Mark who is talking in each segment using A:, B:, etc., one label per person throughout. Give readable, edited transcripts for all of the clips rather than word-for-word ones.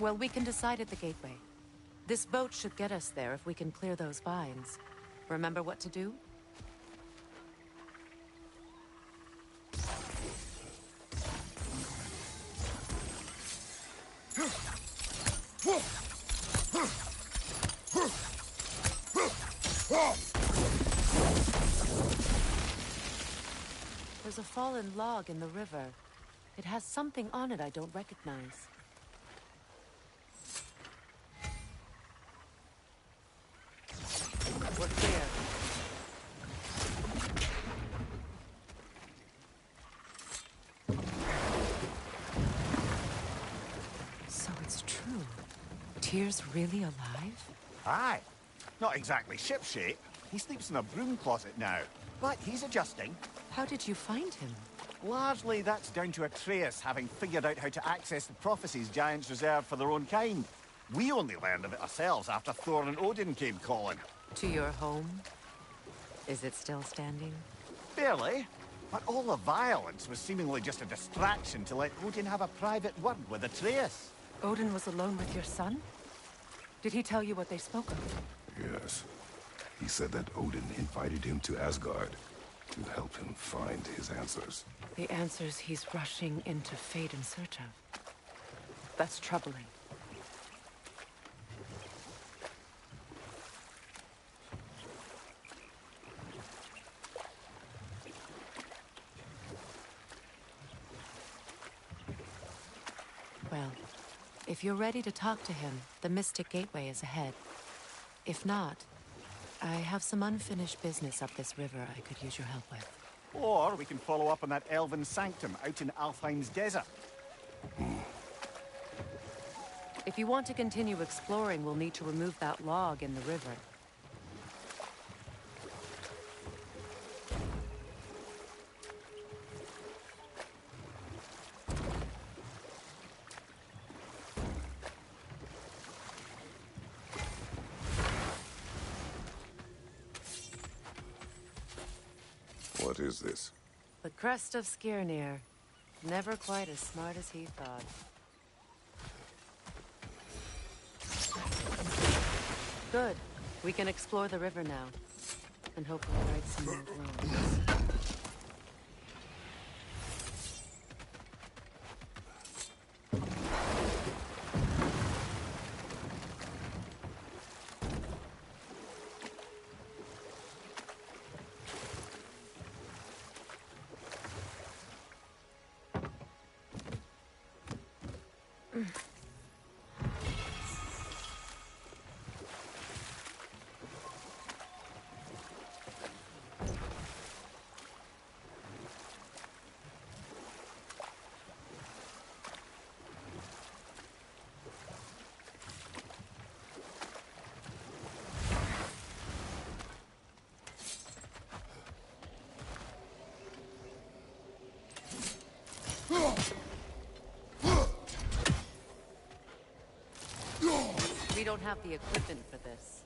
A: Well, we can decide at the gateway. This boat should get us there if we can clear those vines. Remember what to do? There's a fallen log in the river. It has something on it I don't recognize. We're clear. So it's true. Tyr's really alive?
B: Aye. Not exactly shipshape. He sleeps in a broom closet now. But he's adjusting.
A: How did you find him?
B: Largely, that's down to Atreus having figured out how to access the prophecies giants reserve for their own kind. We only learned of it ourselves after Thor and Odin came calling.
A: To your home? Is it still standing?
B: Barely. But all the violence was seemingly just a distraction to let Odin have a private word with Atreus.
A: Odin was alone with your son? Did he tell you what they spoke of?
C: Yes. He said that Odin invited him to Asgard to help him find his answers.
A: The answers he's rushing into fate in search of. That's troubling. Well, if you're ready to talk to him, the Mystic Gateway is ahead. If not, I have some unfinished business up this river I could use your help with.
B: Or we can follow up on that elven sanctum out in Alfheim's desert.
A: If you want to continue exploring, we'll need to remove that log in the river.
C: What is this?
A: The crest of Skirnir. Never quite as smart as he thought. Good. We can explore the river now. And hopefully right some old ruins. We don't have the equipment for this.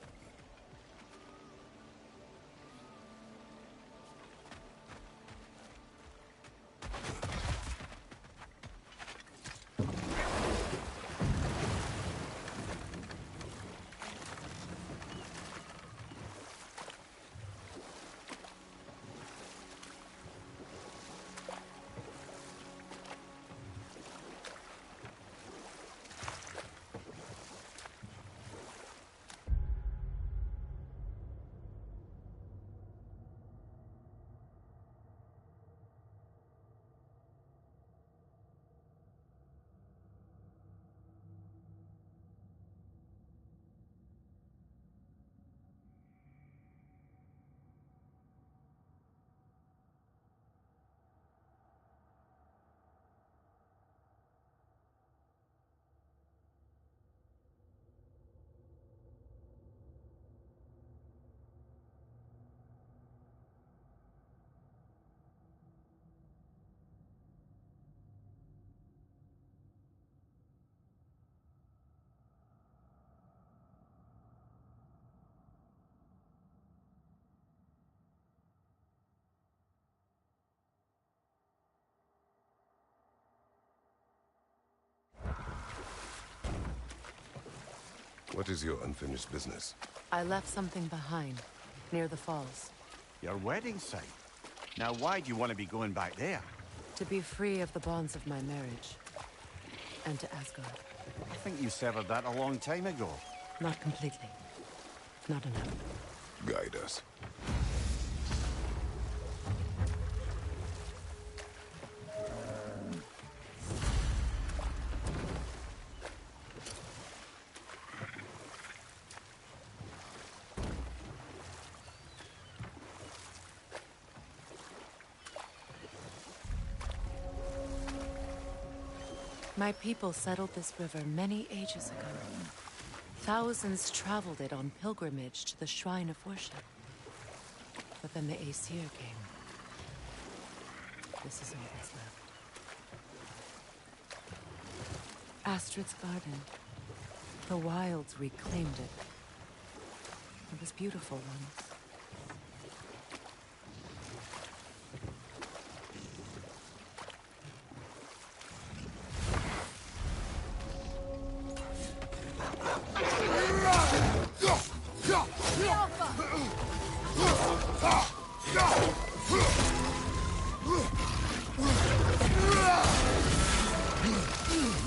C: What is your unfinished business?
A: I left something behind, near the falls.
B: Your wedding site. Now, why do you want to be going back there?
A: To be free of the bonds of my marriage. And to Asgard.
B: I think you severed that a long time ago.
A: Not completely. Not enough.
C: Guide us.
A: My people settled this river many ages ago. Thousands traveled it on pilgrimage to the shrine of worship. But then the Aesir came. This is all that's left. Astrid's garden. The wilds reclaimed it. It was beautiful once.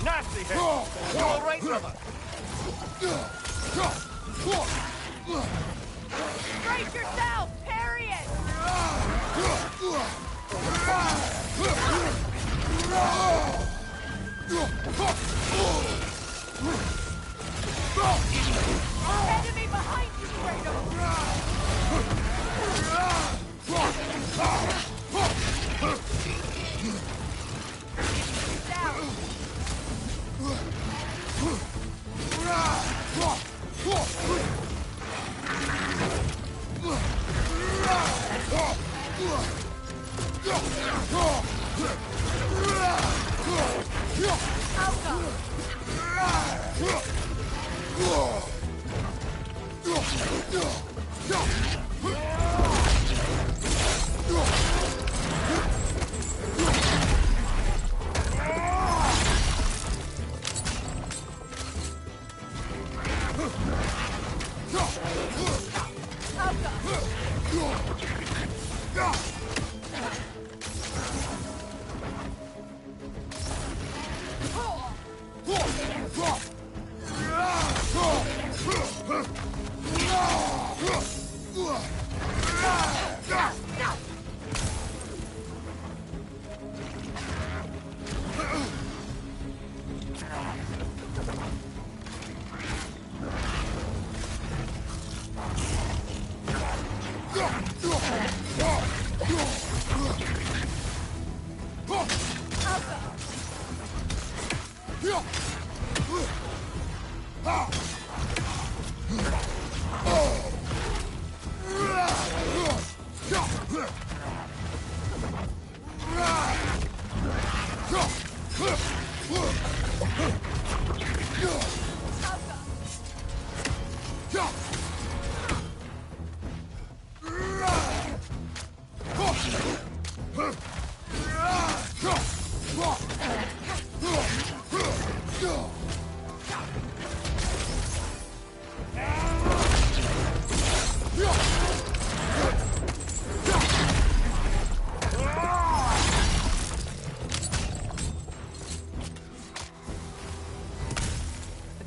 B: Nasty hit! You all right, brother?
D: Brace yourself! Parry it! Enemy behind you,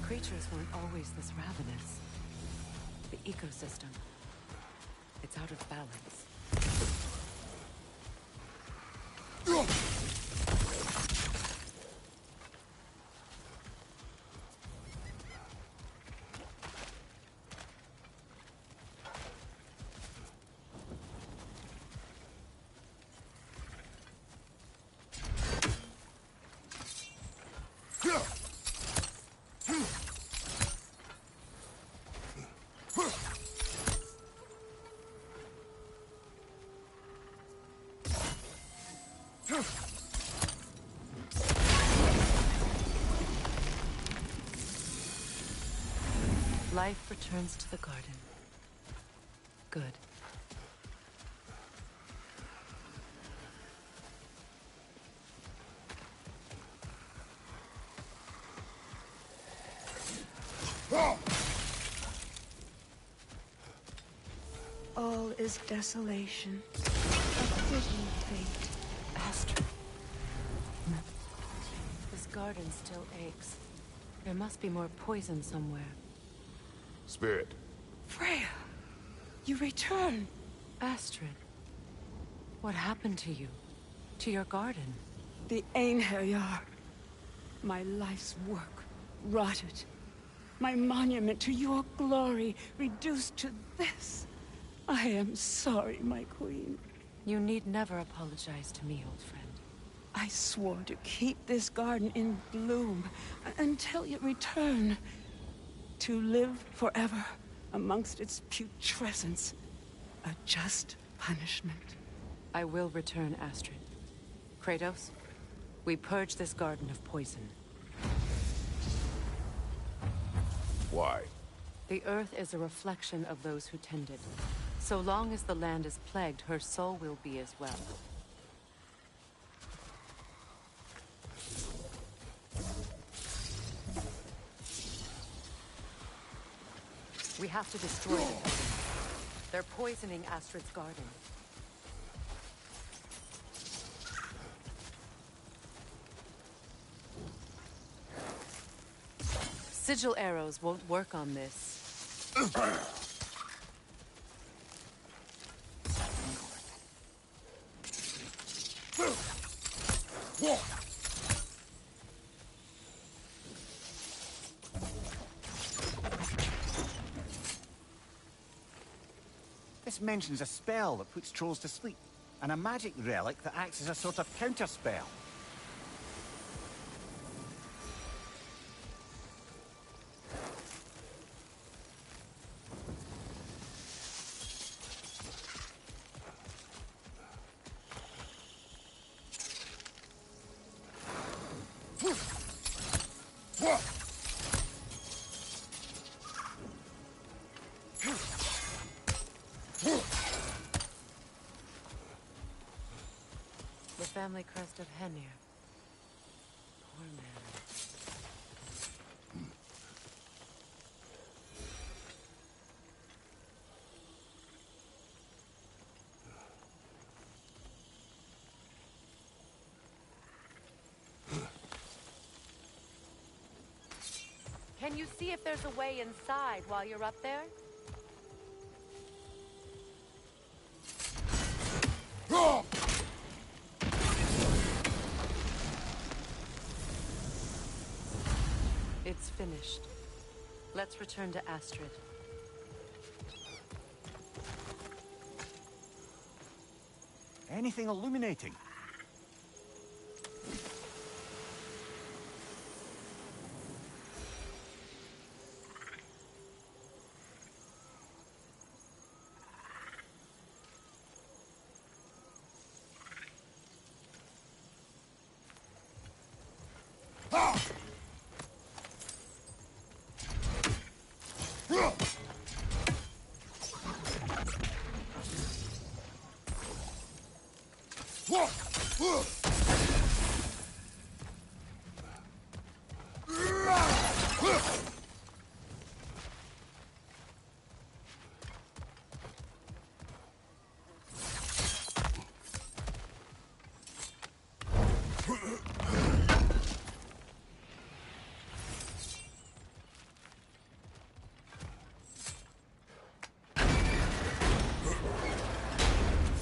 A: Creatures weren't always this ravenous. The ecosystem. It's out of balance. Life returns to the garden. Good.
E: All is desolation. A fitting fate.
A: Astrid. This garden still aches. There must be more poison somewhere.
C: Spirit.
E: Freya! You return!
A: Astrid. What happened to you? To your garden?
E: The Einherjar. My life's work, rotted. My monument to your glory, reduced to this. I am sorry, my queen.
A: You need never apologize to me, old friend.
E: I swore to keep this garden in bloom until you return. To live forever amongst its putrescence. A just punishment.
A: I will return, Astrid. Kratos, we purge this garden of poison.
C: Why?
A: The earth is a reflection of those who tend it. So long as the land is plagued, her soul will be as well. We have to destroy them. They're poisoning Astrid's garden. Sigil arrows won't work on this.
B: This mentions a spell that puts trolls to sleep, and a magic relic that acts as a sort of counterspell.
A: The family crest of Henir. Poor man. Can you see if there's a way inside while you're up there? It's finished. Let's return to Astrid.
B: Anything illuminating?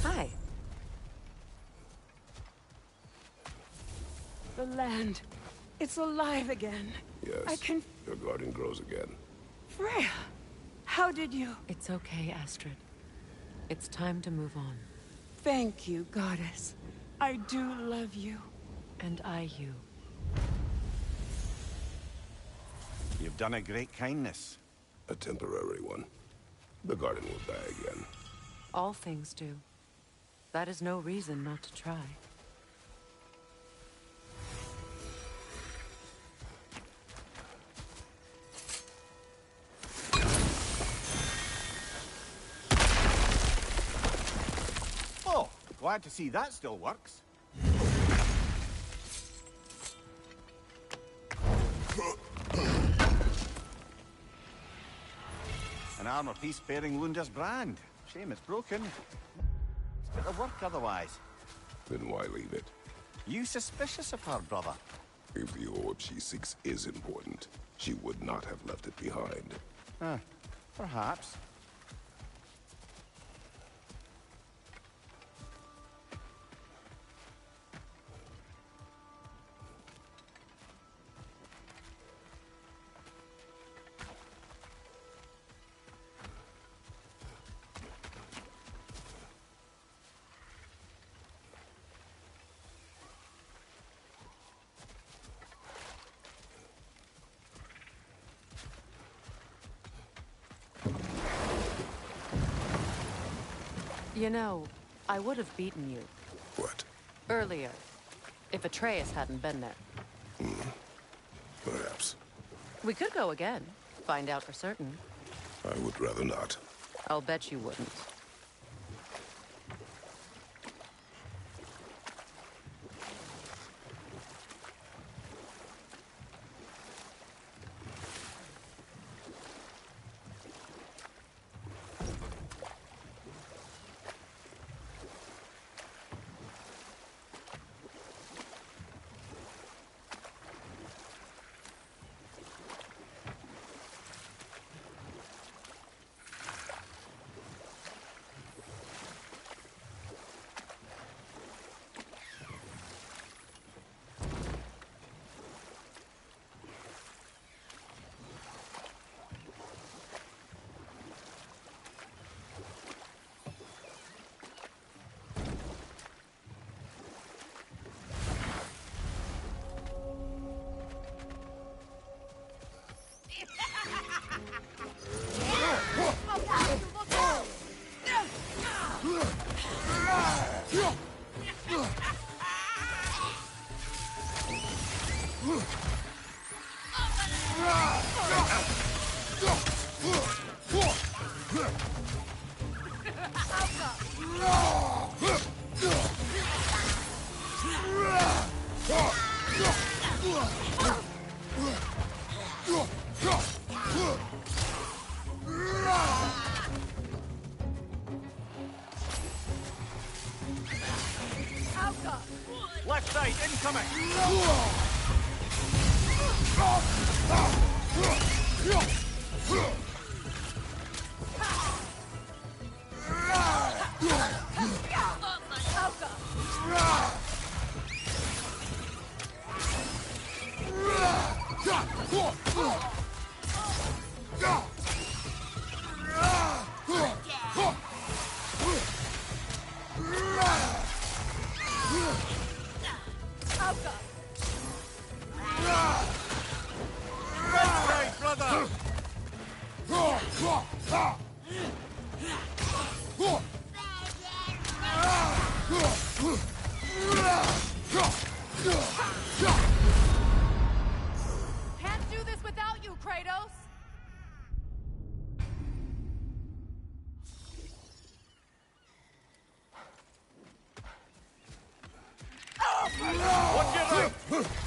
A: Hi.
E: The land. It's alive again.
C: Yes.
E: I can...
C: Your garden grows again.
E: Freya! How did you...
A: It's okay, Astrid. It's time to move on.
E: Thank you, goddess. I do love you.
A: And I you.
B: You've done a great kindness.
C: A temporary one. The garden will die again.
A: All things do. That is no reason not to try.
B: Oh, glad to see that still works. An armor piece bearing Lunda's brand. Shame it's broken. It's better work otherwise.
C: Then why leave it?
B: You suspicious of her, brother?
C: If the orb she seeks is important, she would not have left it behind.
B: Perhaps.
A: You know, I would have beaten you
C: What?
A: earlier if Atreus hadn't been there.
C: Perhaps.
A: We could go again, find out for certain.
C: I would rather not.
A: I'll bet you wouldn't.
B: Left side, incoming! Right, brother!
D: Can't do this without you, Kratos!
B: Watch your right!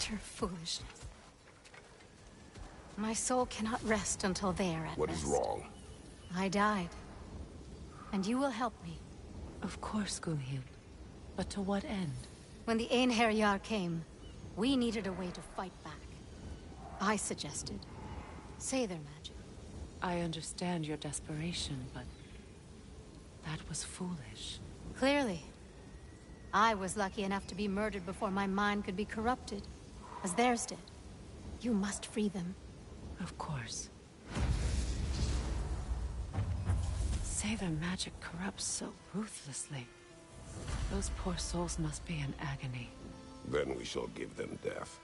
F: Utter foolishness. My soul cannot rest until they are at
C: What is
F: rest.
C: wrong?
F: I died. And you will help me.
A: Of course, Gunhild. But to what end?
F: When the Einherjar came, we needed a way to fight back. I suggested Seidr magic.
A: I understand your desperation, but that was foolish.
F: Clearly. I was lucky enough to be murdered before my mind could be corrupted, as theirs did. You must free them.
A: Of course. Seidr magic corrupts so ruthlessly. Those poor souls must be in agony.
C: Then we shall give them death.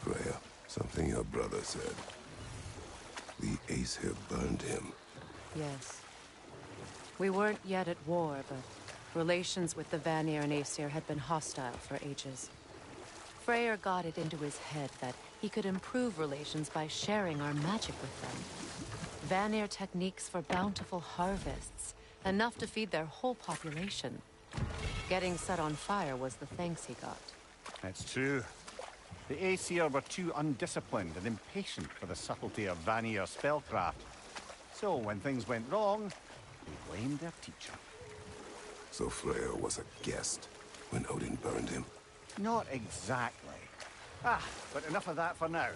C: Freya, something your brother said. The Aesir burned him.
A: Yes. We weren't yet at war, but relations with the Vanir and Aesir had been hostile for ages. Freyr got it into his head that he could improve relations by sharing our magic with them. Vanir techniques for bountiful harvests, enough to feed their whole population. Getting set on fire was the thanks he got.
B: That's true. The Aesir were too undisciplined and impatient for the subtlety of Vanir spellcraft. So when things went wrong, they blamed their teacher.
C: So Freya was a guest when Odin burned him?
B: Not exactly. Ah, but enough of that for now.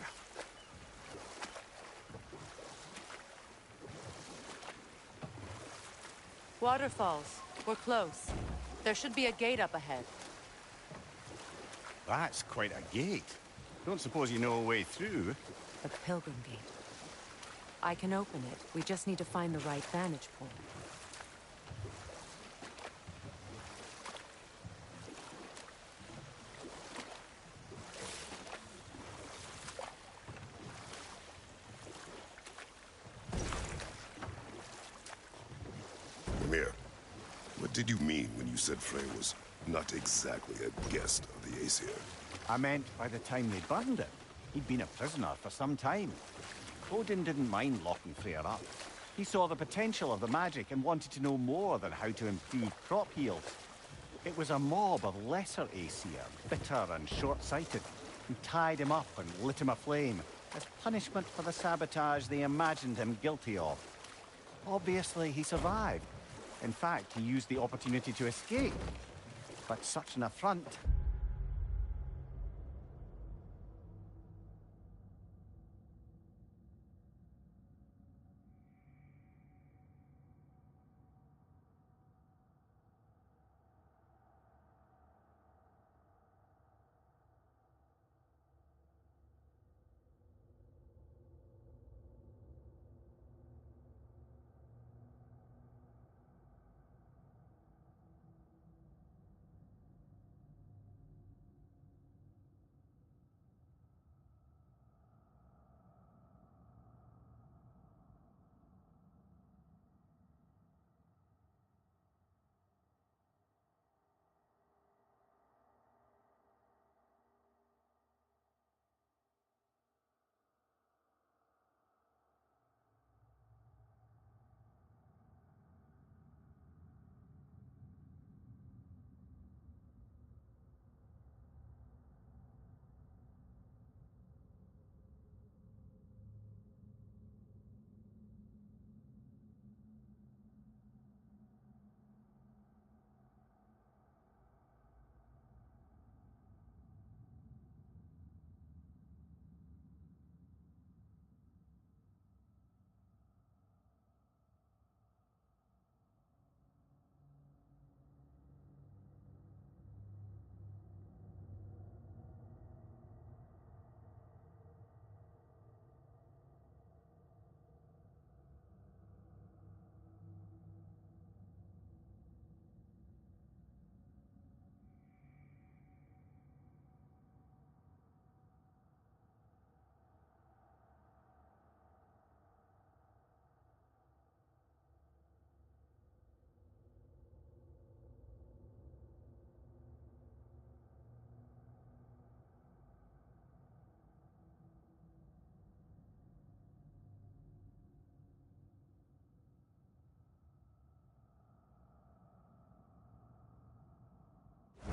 A: Waterfalls. We're close. There should be a gate up ahead.
B: That's quite a gate. Don't suppose you know a way through?
A: The Pilgrim Gate. I can open it. We just need to find the right vantage point.
C: did you mean when you said Frey was not exactly a guest of the Aesir?
B: I meant by the time they burned it, he'd been a prisoner for some time. Odin didn't mind locking Freyr up. He saw the potential of the magic and wanted to know more than how to improve crop yields. It was a mob of lesser Aesir, bitter and short-sighted, who tied him up and lit him aflame as punishment for the sabotage they imagined him guilty of. Obviously, he survived. In fact, he used the opportunity to escape. But such an affront.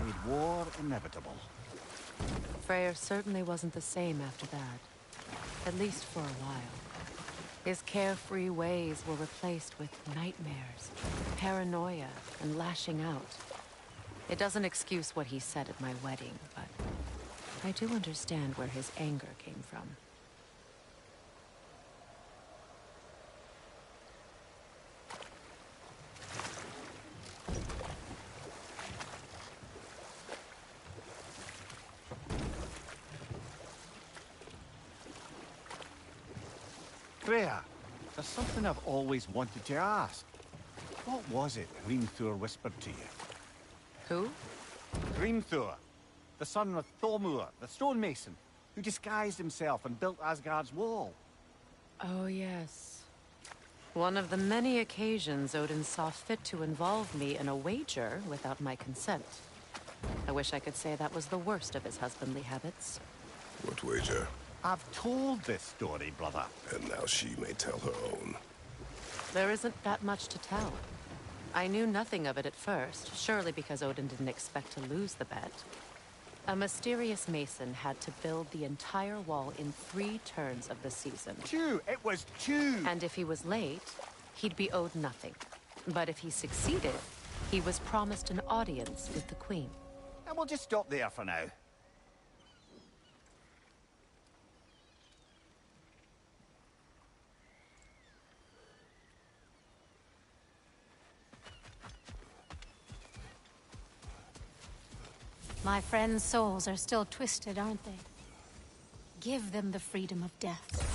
B: Made war inevitable.
A: Freyr certainly wasn't the same after that. At least for a while. His carefree ways were replaced with nightmares, paranoia, and lashing out. It doesn't excuse what he said at my wedding, but I do understand where his anger came from.
B: Freya, there's something I've always wanted to ask. What was it Hrimthur whispered to you?
A: Who?
B: Hrimthur, the son of Thormur, the stonemason, who disguised himself and built Asgard's wall.
A: Oh, yes. One of the many occasions Odin saw fit to involve me in a wager without my consent. I wish I could say that was the worst of his husbandly habits.
C: What wager?
B: I've told this story, brother.
C: And now she may tell her own.
A: There isn't that much to tell. I knew nothing of it at first, surely because Odin didn't expect to lose the bet. A mysterious mason had to build the entire wall in 3 turns of the season.
B: 2! It was 2!
A: And if he was late, he'd be owed nothing. But if he succeeded, he was promised an audience with the queen.
B: And we'll just stop there for now.
F: My friends' souls are still twisted, aren't they? Give them the freedom of death.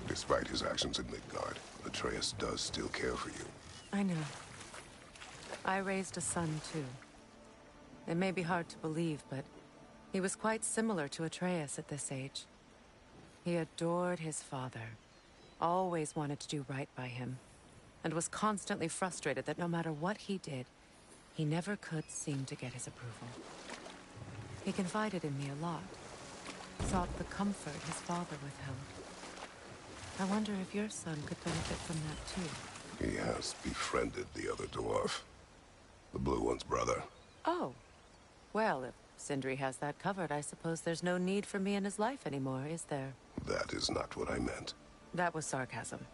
C: Despite his actions in Midgard, Atreus does still care for you.
A: I know. I raised a son, too. It may be hard to believe, but he was quite similar to Atreus at this age. He adored his father, always wanted to do right by him, and was constantly frustrated that no matter what he did, he never could seem to get his approval. He confided in me a lot, sought the comfort his father withheld. I wonder if your son could benefit from that too.
C: He has befriended the other dwarf. The blue one's brother.
A: Oh. Well, if Sindri has that covered, I suppose there's no need for me in his life anymore, is there?
C: That is not what I meant.
A: That was sarcasm.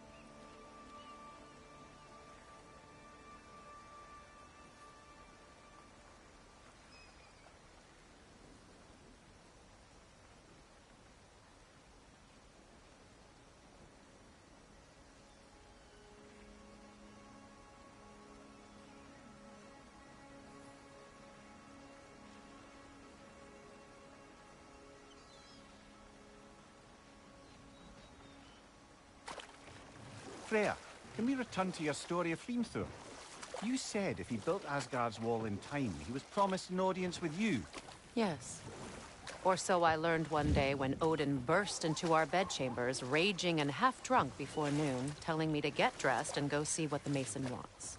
B: Freya, can we return to your story of Hrimthur? You said if he built Asgard's wall in time, he was promised an audience with you.
A: Yes. Or so I learned one day when Odin burst into our bedchambers, raging and half-drunk before noon, telling me to get dressed and go see what the Mason wants.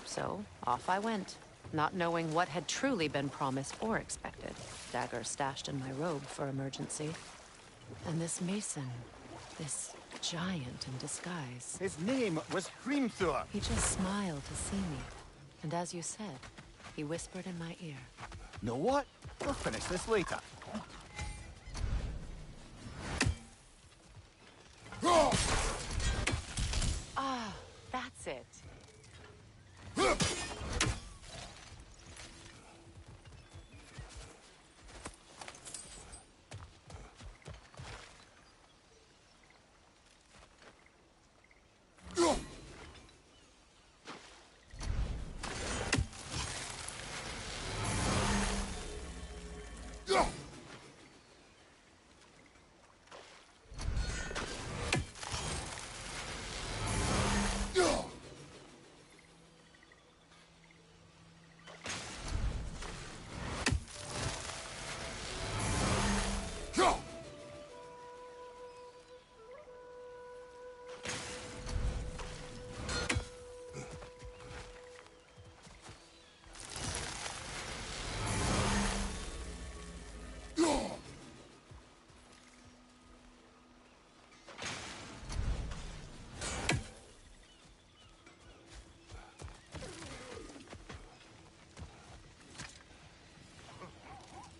A: So, off I went, not knowing what had truly been promised or expected. Dagger stashed in my robe for emergency. And this Mason, this giant in disguise.
B: His name was Hrimthur.
A: He just smiled to see me. And as you said, he whispered in my ear.
B: Know what? We'll finish this later.
A: Ah, that's it.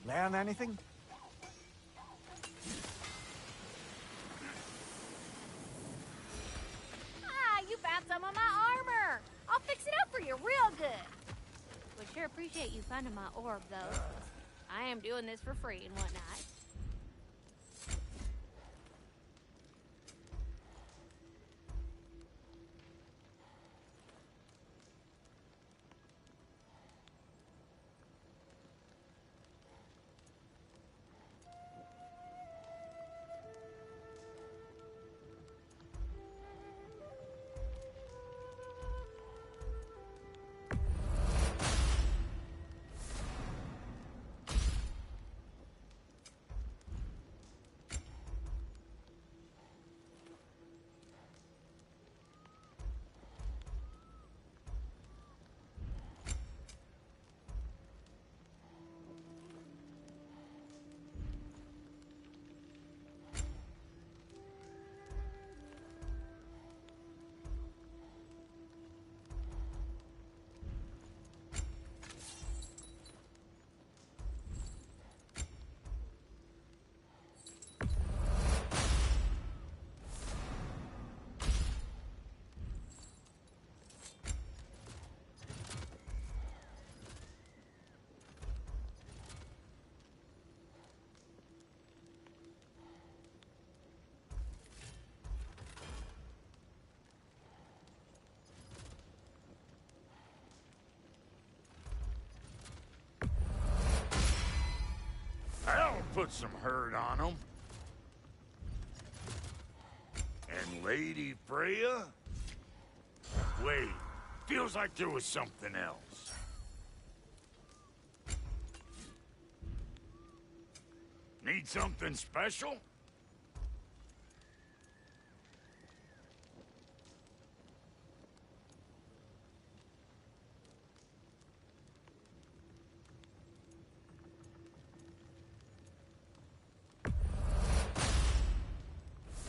B: Learn anything?
D: Ah, you found some of my armor. I'll fix it up for you real good. Would sure appreciate you finding my orb, though. I am doing this for free and whatnot.
G: put some hurt on him. And Lady Freya? Wait, feels like there was something else. Need something special?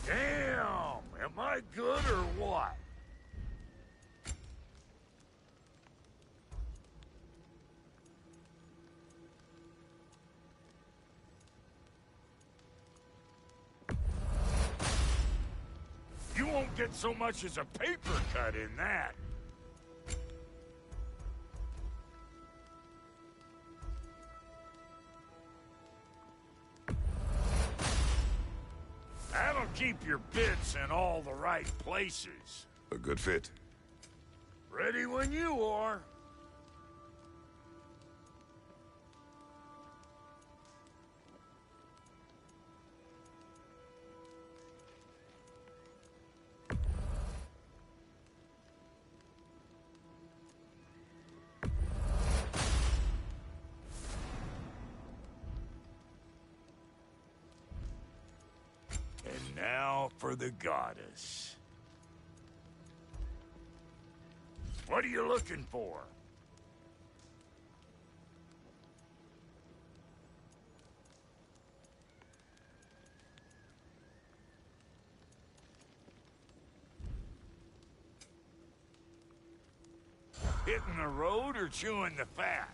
G: Damn! Am I good or what? You won't get so much as a paper cut in that. That'll keep your bits in all the right places.
C: A good fit.
G: Ready when you are. And now for the goddess. What are you looking for? Hitting the road or chewing the fat?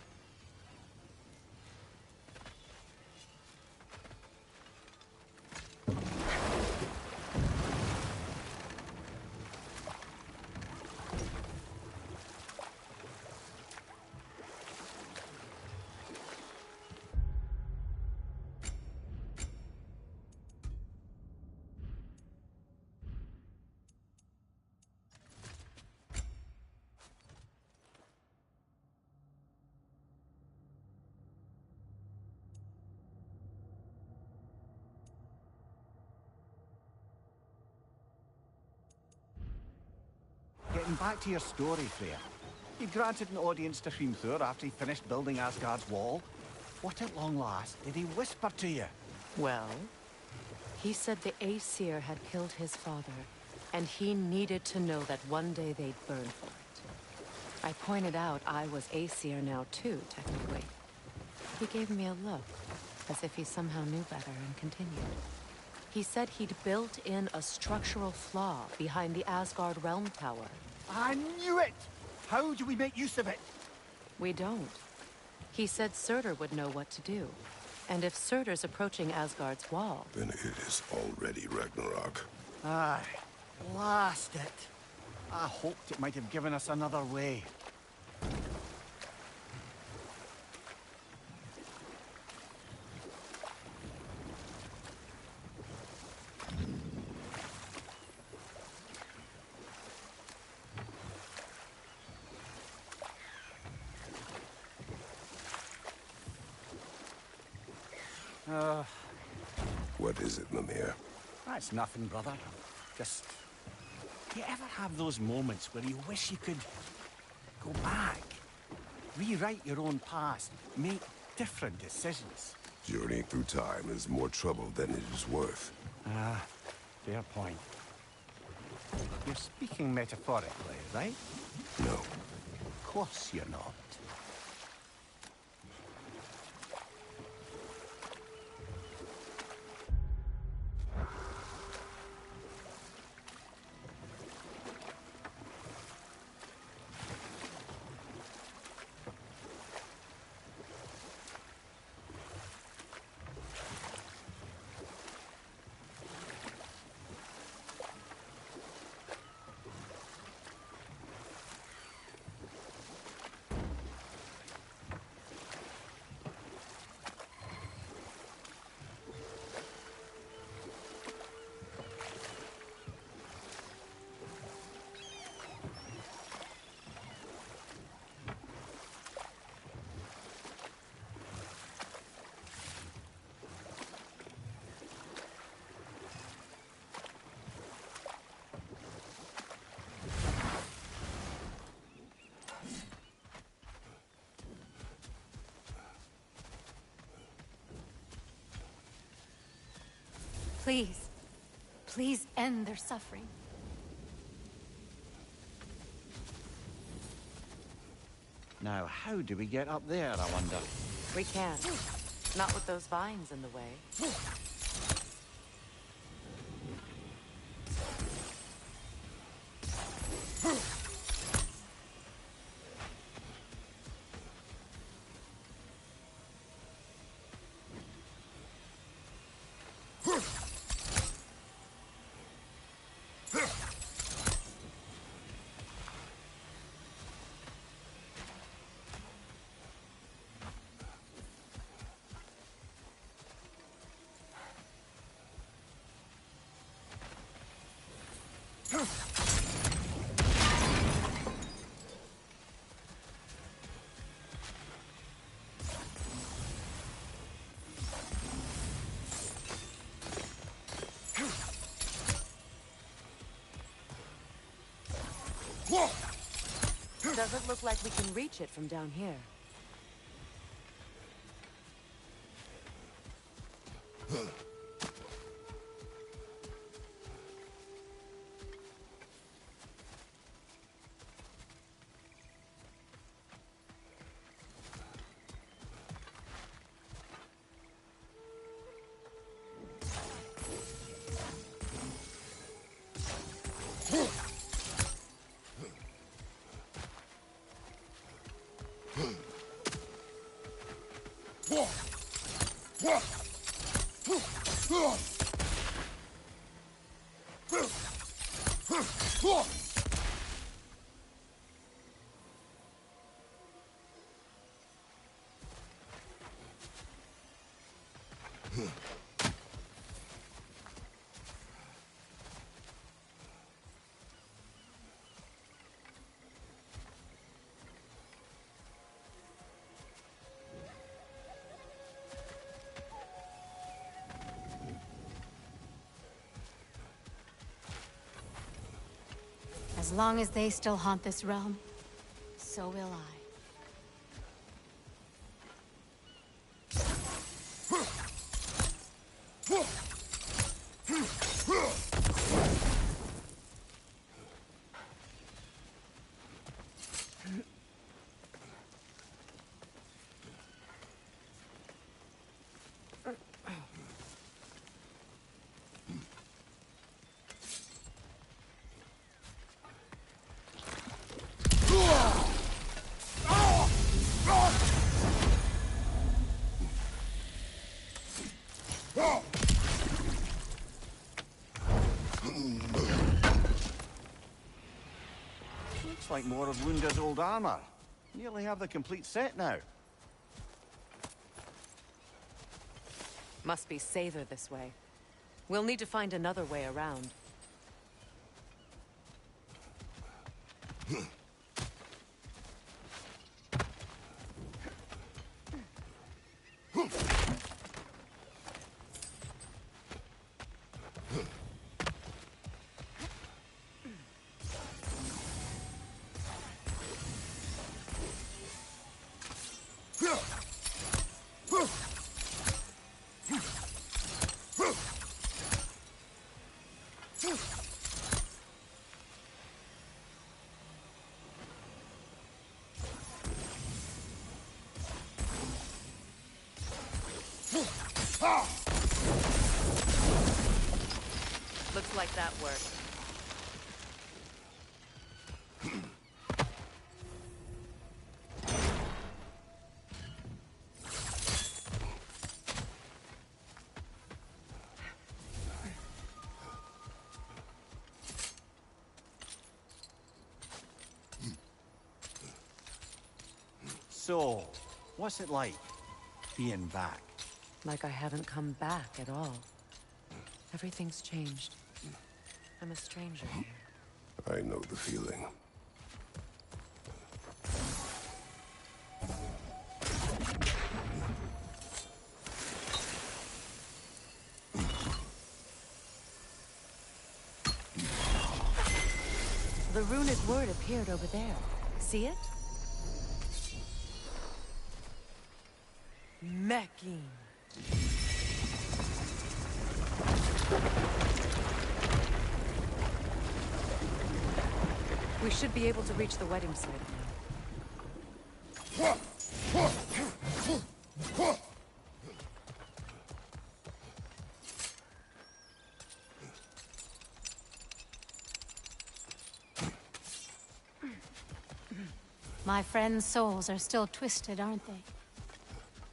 B: Getting back to your story, Freya. You granted an audience to Hrimthur after he finished building Asgard's wall. What at long last did he whisper to you?
A: Well, he said the Aesir had killed his father, and he needed to know that one day they'd burn for it. I pointed out I was Aesir now too, technically. He gave me a look, as if he somehow knew better, and continued. He said he'd built in a structural flaw behind the Asgard Realm Tower.
B: I knew it! How do we make use of it?
A: We don't. He said Surtur would know what to do. And if Surtur's approaching Asgard's wall...
C: Then it is already Ragnarok.
B: Aye, blast it. I hoped it might have given us another way.
C: What is it, Mimir?
B: That's nothing, brother. Just... Do you ever have those moments where you wish you could go back? Rewrite your own past, make different decisions?
C: Journeying through time is more trouble than it is worth.
B: Ah, fair point. You're speaking metaphorically, right?
C: No.
B: Of course you're not.
F: Please. Please end their suffering.
B: Now, how do we get up there, I wonder?
A: We can't. Not with those vines in the way. Doesn't look like we can reach it from down here.
F: As long as they still haunt this realm, so will I.
B: Looks like more of Lunda's old armor. Nearly have the complete set now.
A: Must be safer this way. We'll need to find another way around. Looks like that worked.
B: So, what's it like, being back?
A: Like I haven't come back at all. Everything's changed. I'm a stranger here.
C: I know the feeling.
A: The runic word appeared over there. See it? Mecking. We should be able to reach the wedding site now.
F: My friends' souls are still twisted, aren't they?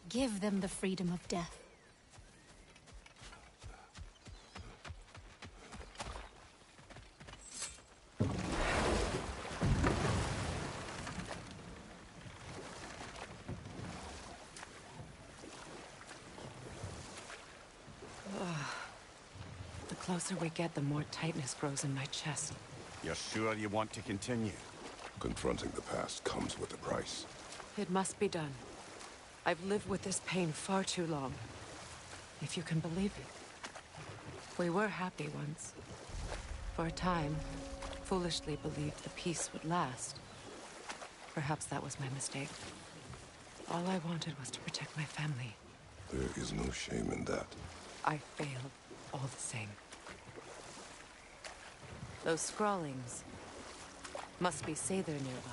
F: Give them the freedom of death.
A: The closer we get, the more tightness grows in my chest.
B: You're sure you want to continue?
C: Confronting the past comes with a price.
A: It must be done. I've lived with this pain far too long. If you can believe it. We were happy once. For a time, foolishly believed the peace would last. Perhaps that was my mistake. All I wanted was to protect my family.
C: There is no shame in that.
A: I failed, all the same. Those scrawlings must be Sather nearby.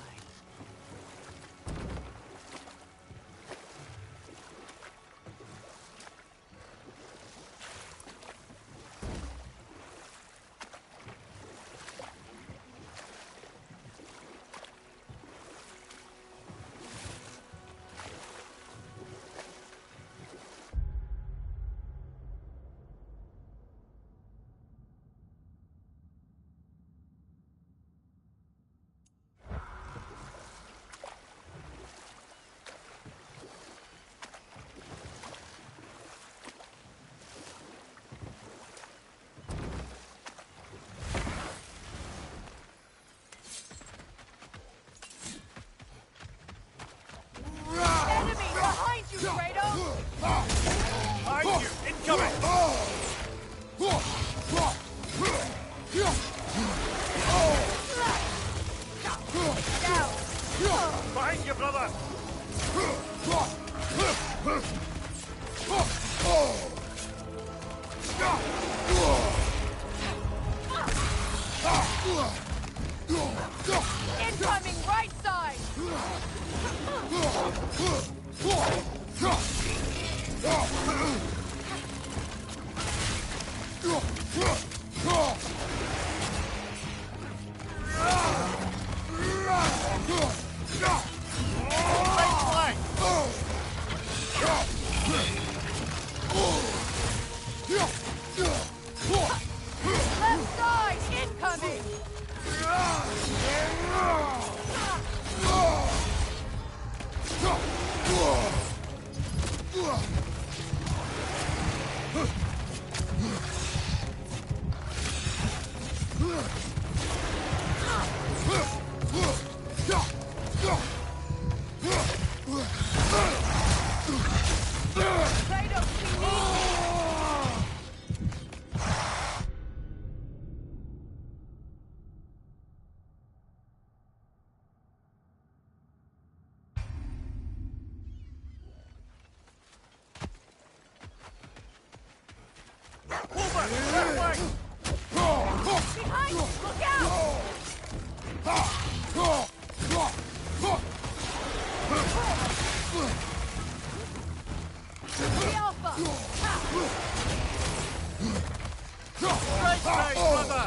G: Behind you! Incoming! Behind you, brother!
D: Incoming right side! Left side incoming! Kratos, we need behind you! Look out! The Alpha!
G: Right side, brother!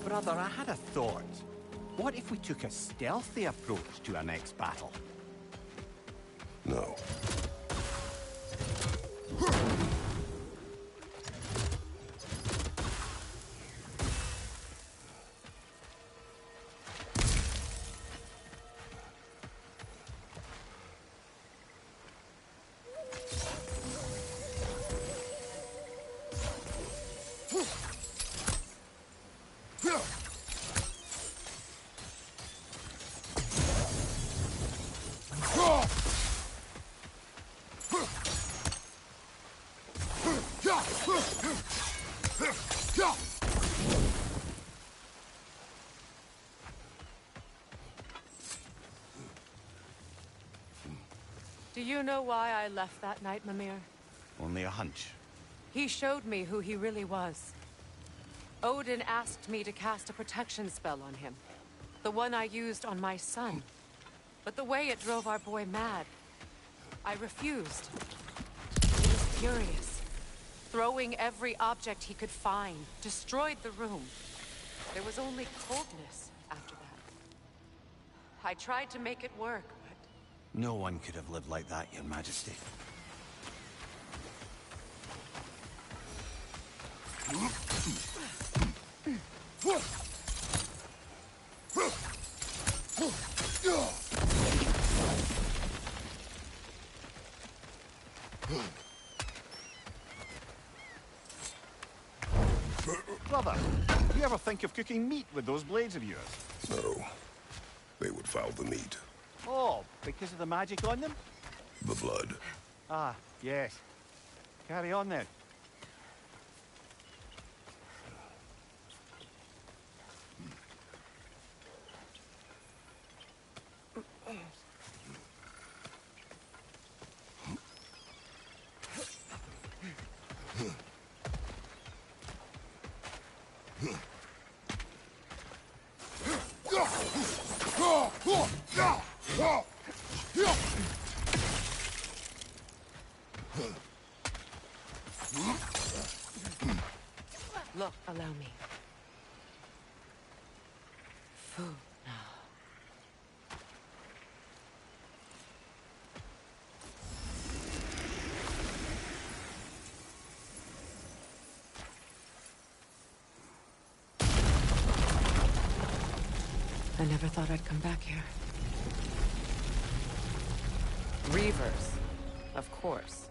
B: Brother, I had a thought. What if we took a stealthy approach to our next battle?
C: No.
A: Do you know why I left that night, Mimir?
B: Only a hunch.
A: He showed me who he really was. Odin asked me to cast a protection spell on him. The one I used on my son. But the way it drove our boy mad, I refused. He was furious. Throwing every object he could find, destroyed the room. There was only coldness after that. I tried to make it work, but...
B: No one could have lived like that, Your Majesty. Brother, you ever think of cooking meat with those blades of yours?
C: No. They would foul the meat.
B: Oh, because of the magic on them?
C: The blood.
B: Ah, yes. Carry on then.
A: Look, allow me. Food now. I never thought I'd come back here. Reavers, of course.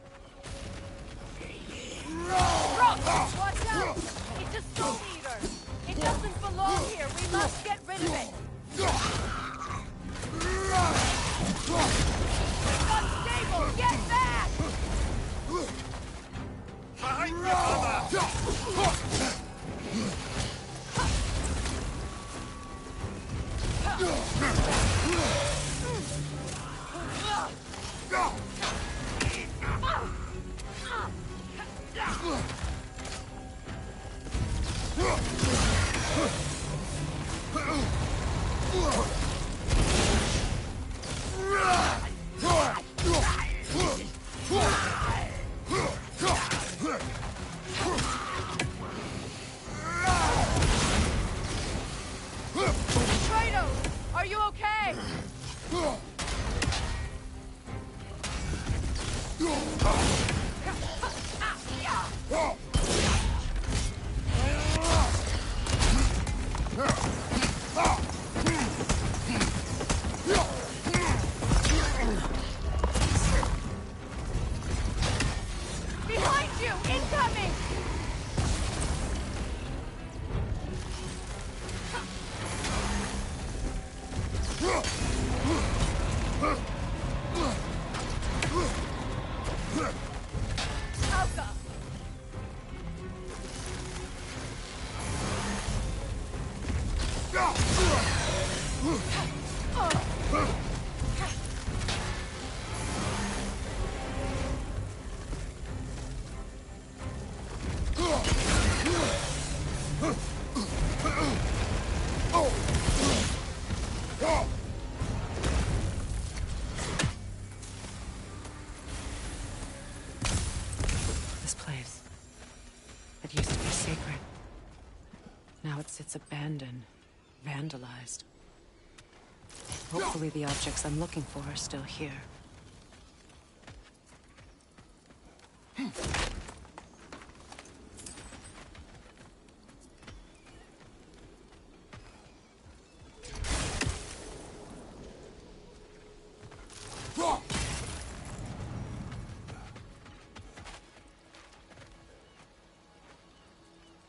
D: Watch out! It's a soul eater! It doesn't belong here! We must get rid of it! It's unstable! Get back!
G: Behind you, mother!
D: Kratos! Are you okay? Behind you! Incoming! Alka!
A: abandoned, vandalized. Hopefully the objects I'm looking for are still here.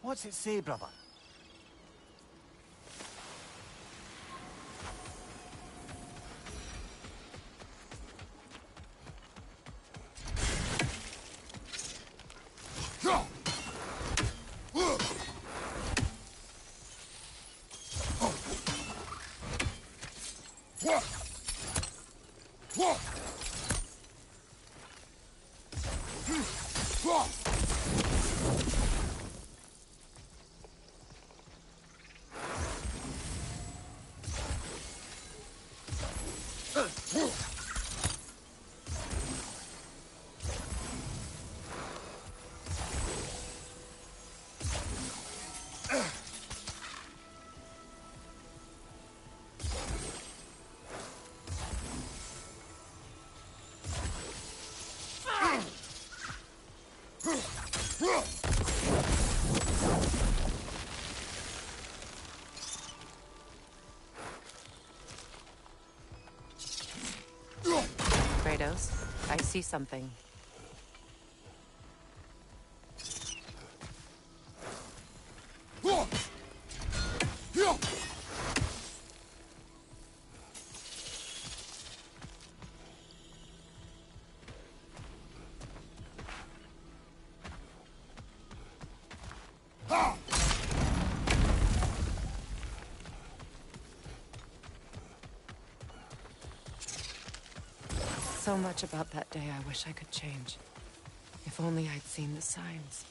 B: What's it say, brother?
A: Kratos, I see something. So much about that day I wish I could change. If only I'd seen the signs.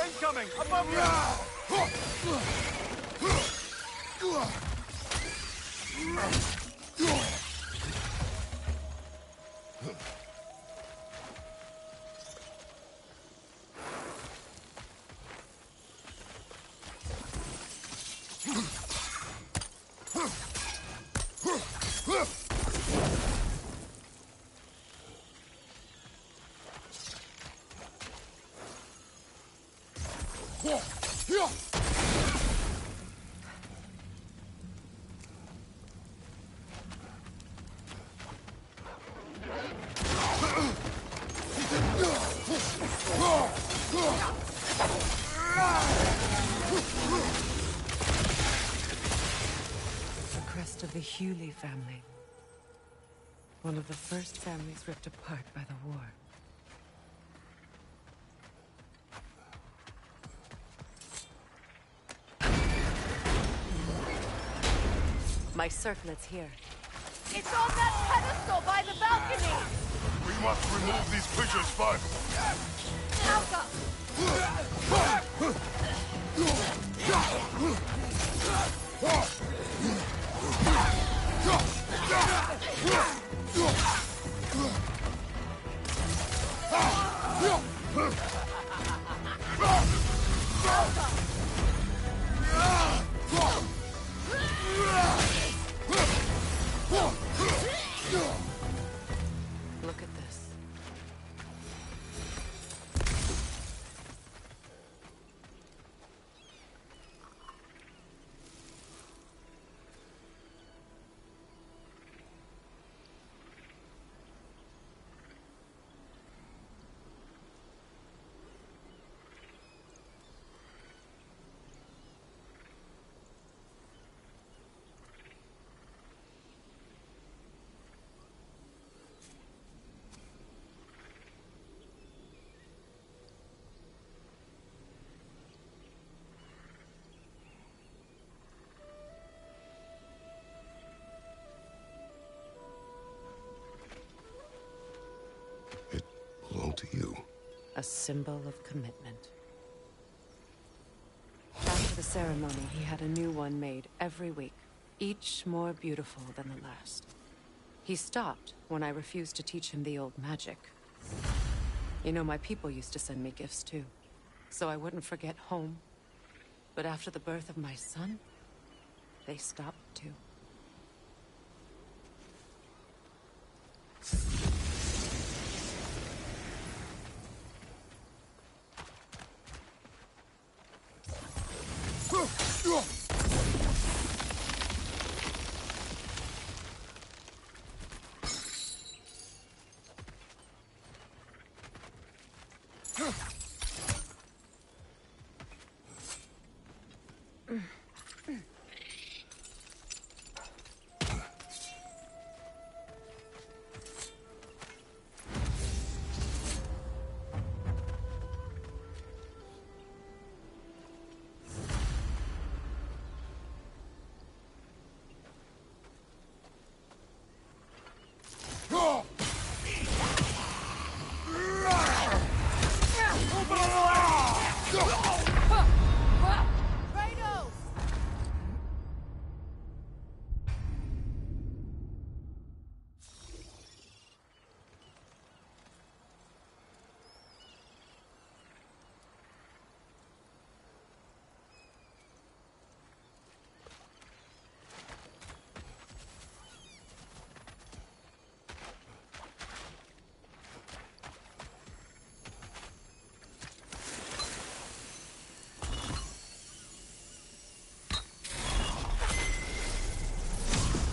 B: Incoming! Above you!
A: The crest of the Hewley family. One of the first families ripped apart by the war. My circlet's here.
D: It's on that pedestal by the balcony!
G: We must remove these creatures first.
D: Alka!
A: Look at this.
C: It belonged to you.
A: A symbol of commitment. After the ceremony, he had a new one made every week, each more beautiful than the last. He stopped when I refused to teach him the old magic. You know, my people used to send me gifts too, so I wouldn't forget home. But after the birth of my son, they stopped too.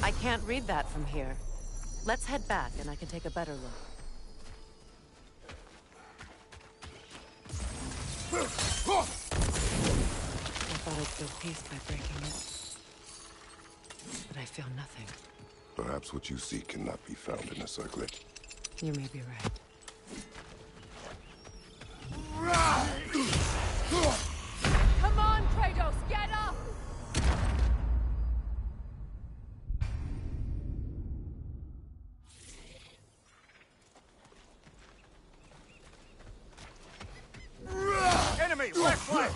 A: I can't read that from here. Let's head back and I can take a better look. I thought I'd feel peace by breaking it. But I feel nothing.
C: Perhaps what you seek cannot be found in a circlet.
A: You may be right.
D: Come on, Kratos, get up!
B: Enemy, left flank!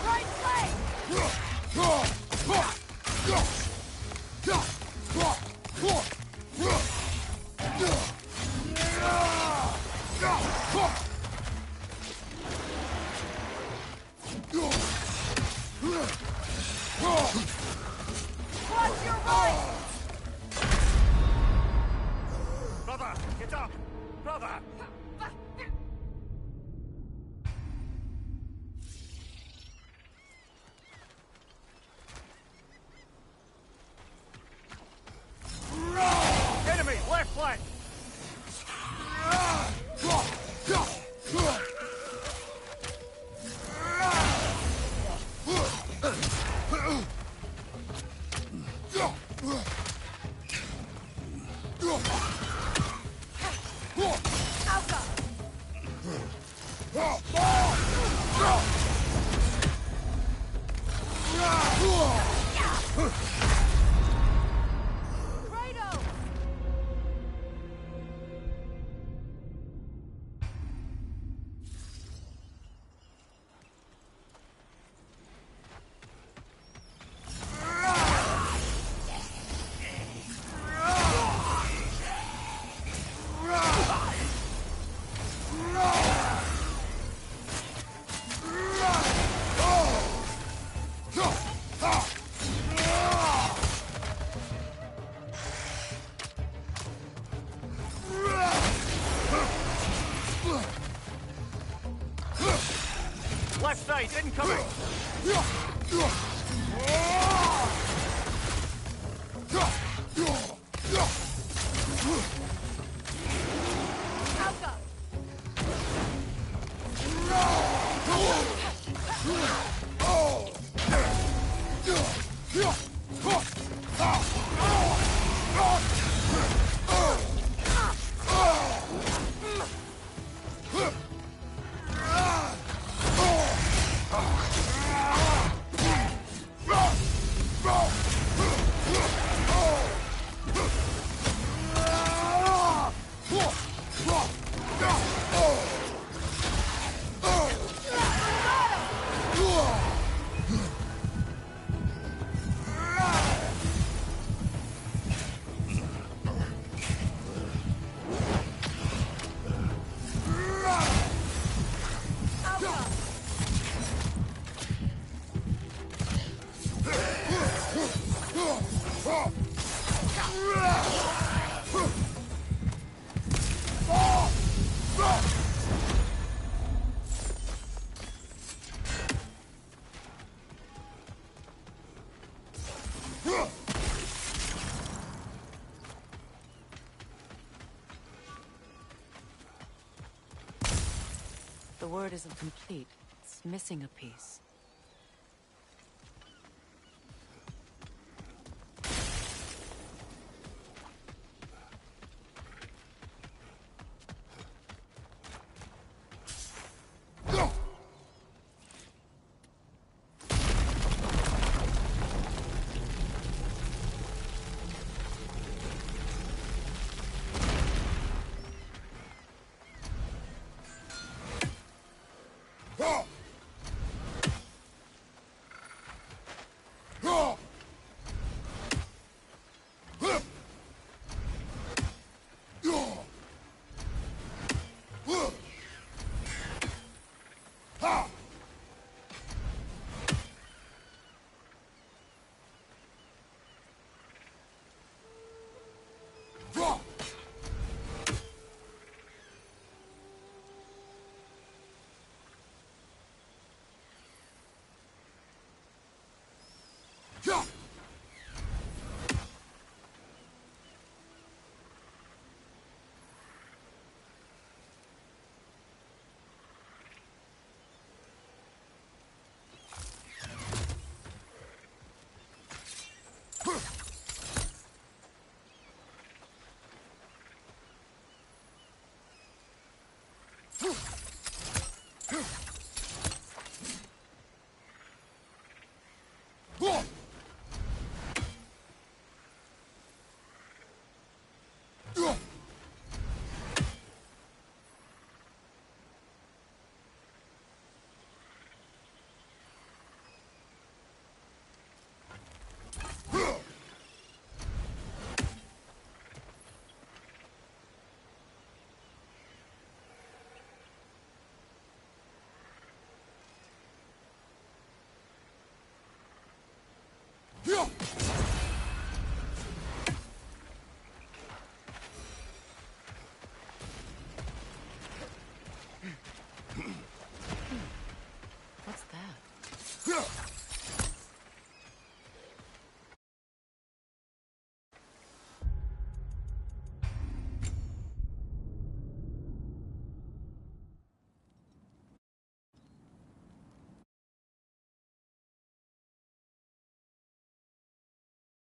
D: Right flank! Watch your right!
B: Brother, get up! Brother! Enemy, left flank!
D: Kratos!
B: Left side, incoming!
A: The word isn't complete. It's missing a piece.
C: Ha!